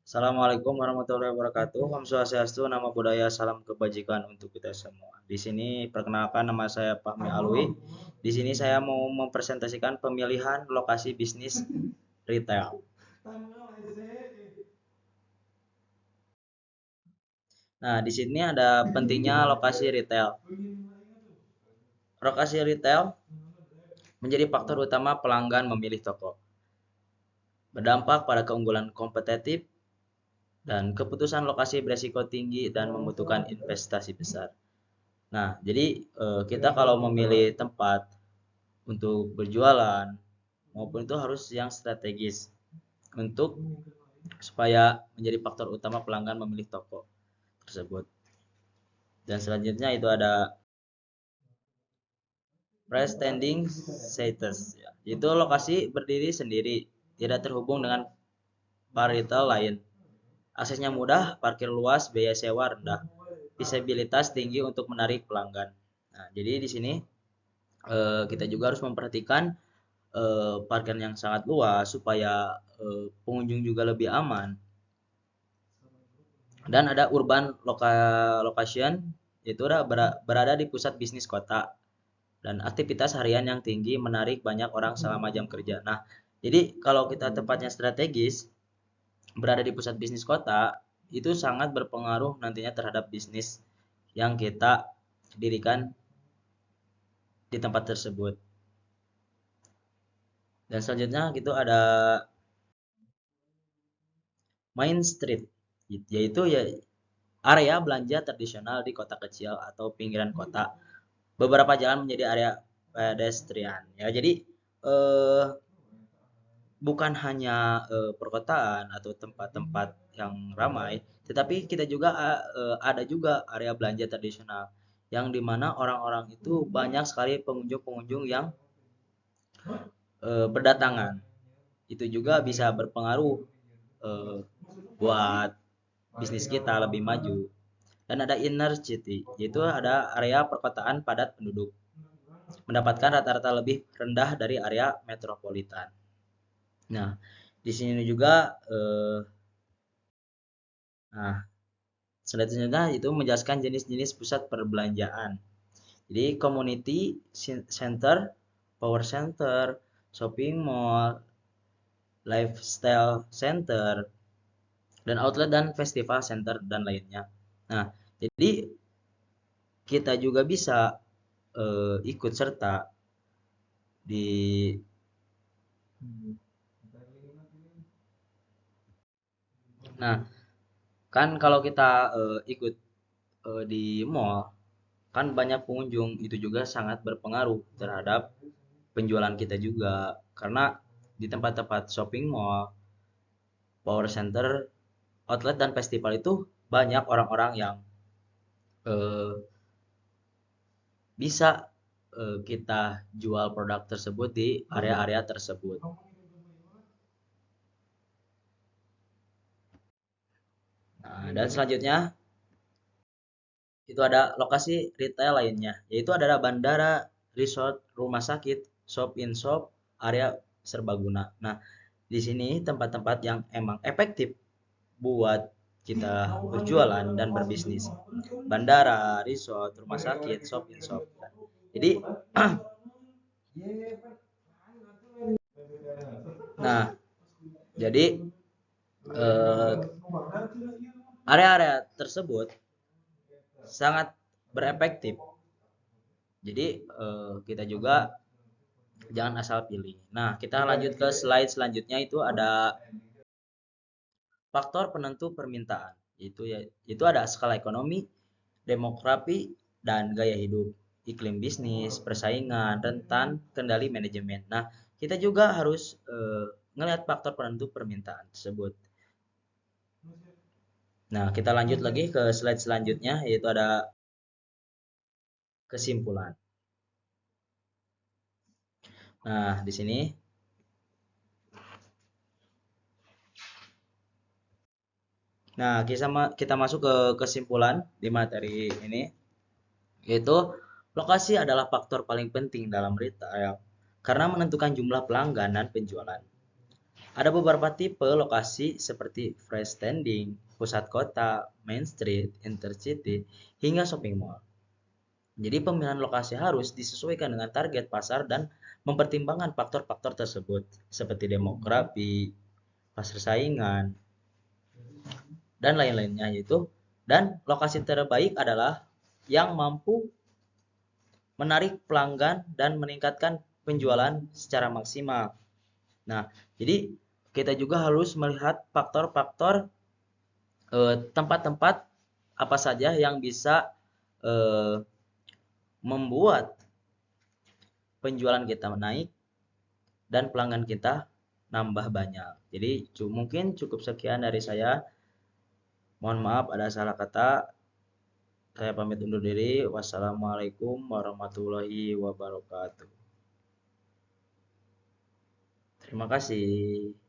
Assalamualaikum warahmatullahi wabarakatuh. Om Swastiastu, nama budaya, salam kebajikan untuk kita semua. Di sini perkenalkan nama saya Fahmi Alwi. Di sini saya mau mempresentasikan pemilihan lokasi bisnis retail. Nah, di sini ada pentingnya lokasi retail. Lokasi retail menjadi faktor utama pelanggan memilih toko. Berdampak pada keunggulan kompetitif dan keputusan lokasi beresiko tinggi dan membutuhkan investasi besar. Nah, jadi kita kalau memilih tempat untuk berjualan maupun itu harus yang strategis untuk supaya menjadi faktor utama pelanggan memilih toko tersebut. Dan selanjutnya itu ada freestanding status, ya. Itu lokasi berdiri sendiri, tidak terhubung dengan paritel lain. Aksesnya mudah, parkir luas, biaya sewa rendah, visibilitas tinggi untuk menarik pelanggan. Nah, jadi di sini kita juga harus memperhatikan parkir yang sangat luas supaya pengunjung juga lebih aman. Dan ada urban location, itu berada di pusat bisnis kota dan aktivitas harian yang tinggi menarik banyak orang selama jam kerja. Nah, jadi kalau kita tempatnya strategis berada di pusat bisnis kota itu sangat berpengaruh nantinya terhadap bisnis yang kita dirikan di tempat tersebut. Dan selanjutnya gitu ada Main Street, yaitu ya area belanja tradisional di kota kecil atau pinggiran kota. Beberapa jalan menjadi area pedestrian. Ya, jadi eh, bukan hanya perkotaan atau tempat-tempat yang ramai, tetapi kita juga ada juga area belanja tradisional yang dimana orang-orang itu banyak sekali pengunjung-pengunjung yang berdatangan. Itu juga bisa berpengaruh eh, buat bisnis kita lebih maju. Dan ada inner city, yaitu ada area perkotaan padat penduduk, mendapatkan rata-rata lebih rendah dari area metropolitan. Nah, di sini juga nah, selanjutnya itu menjelaskan jenis-jenis pusat perbelanjaan. Jadi community center, power center, shopping mall, lifestyle center, dan outlet dan festival center dan lainnya. Nah, jadi kita juga bisa ikut serta di nah, kan kalau kita ikut di mall, kan banyak pengunjung, itu juga sangat berpengaruh terhadap penjualan kita juga. Karena di tempat-tempat shopping mall, power center, outlet dan festival itu banyak orang-orang yang eh, bisa kita jual produk tersebut di area-area tersebut. Nah, dan selanjutnya itu ada lokasi retail lainnya, yaitu adalah bandara, resort, rumah sakit, shop in shop, area serbaguna. Nah, di sini tempat-tempat yang emang efektif buat kita berjualan dan berbisnis. Bandara, resort, rumah sakit, shop in shop. Jadi, nah, jadi eh, area-area tersebut sangat berefektif. Jadi kita juga jangan asal pilih. Nah, kita lanjut ke slide selanjutnya, itu ada faktor penentu permintaan. Itu ada skala ekonomi, demografi, dan gaya hidup, iklim bisnis, persaingan, rentan, kendali manajemen. Nah, kita juga harus ngelihat faktor penentu permintaan tersebut. Nah, kita lanjut lagi ke slide selanjutnya, yaitu ada kesimpulan. Nah, di sini kita masuk ke kesimpulan di materi ini, yaitu lokasi adalah faktor paling penting dalam retail karena menentukan jumlah pelanggan dan penjualan. Ada beberapa tipe lokasi seperti freestanding, pusat kota, main street, intercity, hingga shopping mall. Jadi pemilihan lokasi harus disesuaikan dengan target pasar dan mempertimbangkan faktor-faktor tersebut seperti demografi, pasar saingan, dan lain-lainnya yaitu. Dan lokasi terbaik adalah yang mampu menarik pelanggan dan meningkatkan penjualan secara maksimal. Nah, jadi kita juga harus melihat faktor-faktor tempat-tempat apa saja yang bisa eh, membuat penjualan kita naik dan pelanggan kita nambah banyak. Jadi mungkin cukup sekian dari saya. Mohon maaf ada salah kata. Saya pamit undur diri. Wassalamualaikum warahmatullahi wabarakatuh. Terima kasih.